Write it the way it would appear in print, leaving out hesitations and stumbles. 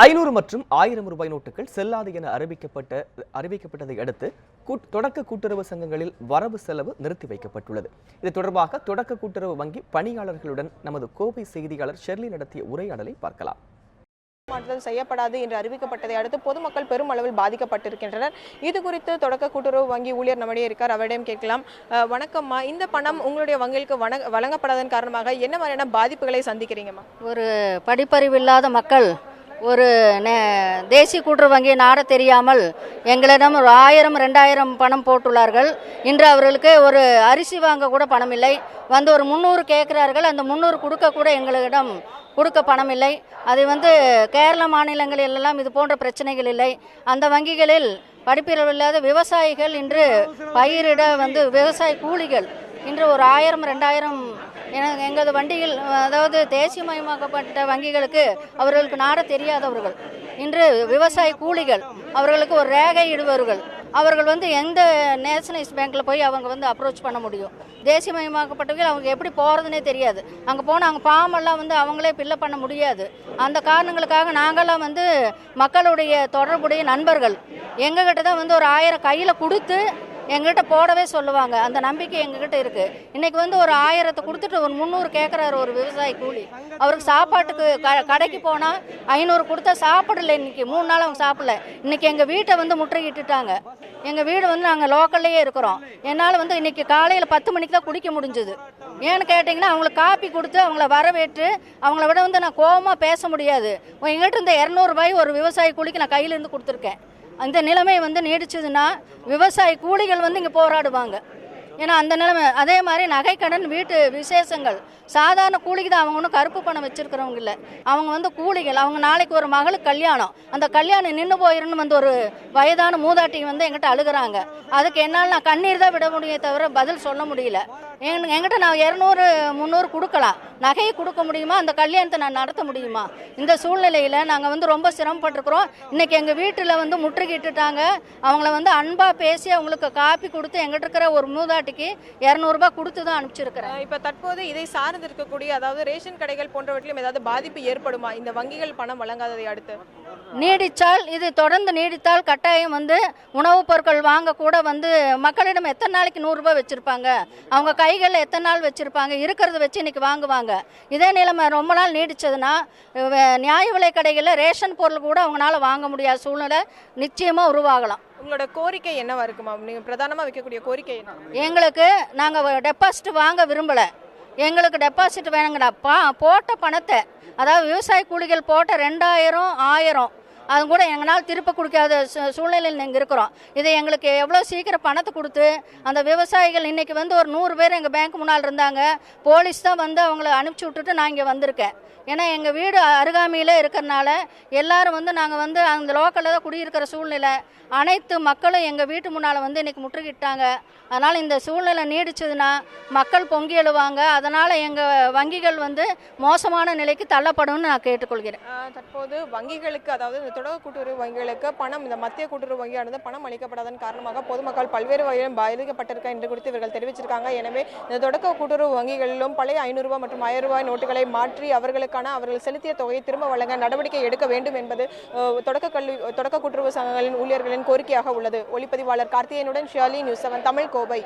500 மற்றும் 1000 ரூபாய் நோட்டுகள் செல்லாது என அறிவிக்கப்பட்டதை அடுத்து தொடக்க கூட்டுறவு சங்கங்களில் வரவு செலவு நிறுத்தி வைக்கப்பட்டுள்ளது. இது தொடர்பாக தொடக்க கூட்டுறவு வங்கி பணியாளர்களுடன் நமது கோவை செய்தியாளர் ஷெர்லி நடத்திய உரையாடலை பார்க்கலாம். மாற்றுதல் செய்யப்படாது என்று அறிவிக்கப்பட்டதை அடுத்து பொதுமக்கள் பெரும் அளவில் பாதிக்கப்பட்டிருக்கின்றனர். இது குறித்து தொடக்க கூட்டுறவு வங்கி ஊழியர் நம்மிடையே இருக்கார், அவரிடம் கேட்கலாம். வணக்கம்மா, இந்த பணம் உங்களுடைய வங்கிகளுக்கு வழங்கப்படாதன் காரணமாக என்ன மாதிரியான பாதிப்புகளை சந்திக்கிறீங்கம்மா? ஒரு படிப்பறிவு இல்லாத மக்கள் ஒரு தேசிய கூட்டுறவு வங்கியை நாட தெரியாமல் எங்களிடம் ஒரு 1000 2000 பணம் போட்டுள்ளார்கள். இன்று அவர்களுக்கு ஒரு அரிசி வாங்க கூட பணம் இல்லை. வந்து ஒரு 300 கேட்கிறார்கள். அந்த 300 கொடுக்க கூட எங்களிடம் கொடுக்க பணம் இல்லை. அது கேரள மாநிலங்களிலெல்லாம் இது போன்ற பிரச்சனைகள் இல்லை. அந்த வங்கிகளில் படிப்பறிவு இல்லாத விவசாயிகள் இன்று பயிரிட விவசாய கூலிகள் இன்று ஒரு 1000 2000 எங்களது வண்டிகள், அதாவது தேசியமயமாக்கப்பட்ட வங்கிகளுக்கு அவர்களுக்கு நாட தெரியாதவர்கள், இன்று விவசாய கூலிகள், அவர்களுக்கு ஒரு ரேகை இடுபவர்கள், அவர்கள் எந்த நேஷனலைஸ் பேங்க்கில் போய் அவங்க அப்ரோச் பண்ண முடியும்? தேசியமயமாக்கப்பட்டவர்கள் அவங்க எப்படி போகிறதுனே தெரியாது. அங்கே போனால் அவங்க ஃபார்மெல்லாம் அவங்களே ஃபில்லப் பண்ண முடியாது. அந்த காரணங்களுக்காக நாங்கள்லாம் மக்களுடைய தொடர்புடைய நண்பர்கள் எங்ககிட்ட தான் ஒரு 1000 கையில் கொடுத்து எங்ககிட்ட போடவே சொல்லுவாங்க. அந்த நம்பிக்கை எங்ககிட்ட இருக்குது. இன்றைக்கி ஒரு 1000 கொடுத்துட்டு ஒரு 300 கேட்குறாரு ஒரு விவசாய கூலி. அவருக்கு சாப்பாட்டுக்கு கடைக்கு போனால் 500 கொடுத்தா சாப்பிடல. இன்றைக்கி 3 நாள் அவங்க சாப்பிடல. இன்றைக்கி எங்கள் வீட்டை முற்றுகிட்டுட்டாங்க. எங்கள் வீடு நாங்கள் லோக்கல்லையே இருக்கிறோம். என்னால் இன்றைக்கி காலையில் 10 மணிக்கு தான் குடிக்க முடிஞ்சுது. ஏன்னு கேட்டிங்கன்னா அவங்களுக்கு காப்பி கொடுத்து அவங்கள வரவேற்று அவங்கள விட நான் கோபமாக பேச முடியாது. எங்கிட்ட இருந்த 200 ரூபாய் ஒரு விவசாய கூலிக்கு நான் கையிலேருந்து கொடுத்துருக்கேன். அந்த நிலைமை நீடிச்சதுன்னா விவசாய கூலிகள் இங்கே போராடுவாங்க. ஏன்னா அந்த நிலைமை. அதே மாதிரி நகைக்கடன், வீட்டு விசேஷங்கள், சாதாரண கூலிக்கு தான். அவங்க ஒன்றும் கருப்பு பணம் வச்சுருக்கிறவங்க இல்லை. அவங்க கூலிகள். அவங்க நாளைக்கு ஒரு மகளுக்கு கல்யாணம், அந்த கல்யாணம் நின்று போயிருன்னு ஒரு வயதான மூதாட்டி எங்கிட்ட அழுகிறாங்க. அதுக்கு என்னால் நான் கண்ணீர் தான் விட முடியும் தவிர பதில் சொல்ல முடியல. என்கிட்ட நான் 200 300 கொடுக்கலாம், நகையை கொடுக்க முடியுமா? அந்த கல்யாணத்தை நான் நடத்த முடியுமா? இந்த சூழ்நிலையில் நாங்கள் ரொம்ப சிரமப்பட்டிருக்கிறோம். இன்றைக்கி எங்கள் வீட்டில் முற்றுகிட்டுட்டாங்க. அவங்கள அன்பாக பேசி அவங்களுக்கு காப்பி கொடுத்து எங்கிட்ட இருக்கிற ஒரு மூதாட்டிக்கு 200 ரூபாய் கொடுத்து தான் அனுப்பிச்சிருக்கிறேன். இப்போ தற்போது இதை சார்ந்து இருக்கக்கூடிய, அதாவது ரேஷன் கடைகள் போன்றவற்றிலும் ஏதாவது பாதிப்பு ஏற்படுமா இந்த வங்கிகள் பணம் வழங்காததை அடுத்து? நீடித்தால், இது தொடர்ந்து நீடித்தால் கட்டாயம் உணவுப் பொருட்கள் வாங்க கூட மக்களிடம் எத்தனை நாளைக்கு 100 ரூபாய் வச்சுருப்பாங்க? அவங்க கைகளில் எத்தனை நாள் வச்சுருப்பாங்க? இருக்கிறத வச்சு இன்றைக்கி வாங்குவாங்க. இதே நிலைமை ரொம்ப நாள் நீடித்ததுன்னா நியாய விலை கடைகளில் ரேஷன் பொருள் கூட அவங்களால வாங்க முடியாத சூழ்நிலை நிச்சயமாக உருவாகலாம். உங்களோட கோரிக்கை என்னவா இருக்குமா? நீங்கள் பிரதானமாக வைக்கக்கூடிய கோரிக்கை என்ன? எங்களுக்கு நாங்கள் டெபாசிட் வாங்க விரும்பலை. எங்களுக்கு டெபாசிட் வேணுங்கடா. போட்ட பணத்தை, அதாவது விவசாய கூலிகள் போட்ட 2000 1000 அது கூட எங்களால் திருப்ப கொடுக்காத சூழ்நிலையில் நாங்கள் இருக்கிறோம். இதை எங்களுக்கு எவ்வளோ சீக்கிரம் பணத்தை கொடுத்து அந்த விவசாயிகள் இன்றைக்கி ஒரு 100 பேர் எங்கள் பேங்க் முன்னால் இருந்தாங்க. போலீஸ் தான் அவங்கள அனுப்பிச்சி விட்டுட்டு நான் இங்கே வந்திருக்கேன். ஏன்னா எங்கள் வீடு அருகாமையில் இருக்கிறனால எல்லாரும் நாங்கள் அந்த லோக்கலில் தான் குடியிருக்கிற சூழ்நிலை. அனைத்து மக்களும் எங்கள் வீட்டு முன்னால் இன்றைக்கி முற்றுகிட்டாங்க. அதனால் இந்த சூழ்நிலை நீடிச்சதுன்னா மக்கள் பொங்கி எழுவாங்க. அதனால் எங்கள் வங்கிகள் மோசமான நிலைக்கு தள்ளப்படும்னு நான் கேட்டுக்கொள்கிறேன். தற்போது வங்கிகளுக்கு, அதாவது இந்த தொடக்க கூட்டுறவு வங்கிகளுக்கு பணம், இந்த மத்திய கூட்டுறவு வங்கியானது பணம் அளிக்கப்படாதன் காரணமாக பொதுமக்கள் பல்வேறு வகையிலும் பாதிக்கப்பட்டிருக்க என்று குறித்து இவர்கள் தெரிவிச்சிருக்காங்க. எனவே இந்த தொடக்க கூட்டுறவு வங்கிகளிலும் பழைய 500 ரூபாய் மற்றும் 1000 ரூபாய் நோட்டுகளை மாற்றி அவர்கள் செலுத்திய தொகையை திரும்ப வழங்க நடவடிக்கை எடுக்க வேண்டும் என்பது தொடக்க கூட்டுறவு சங்கங்களின் ஊழியர்களின் கோரிக்கையாக உள்ளது. ஒளிப்பதிவாளர் கார்த்திகேயனுடன் ஷியாலி, நியூஸ் 7 தமிழ், கோவை.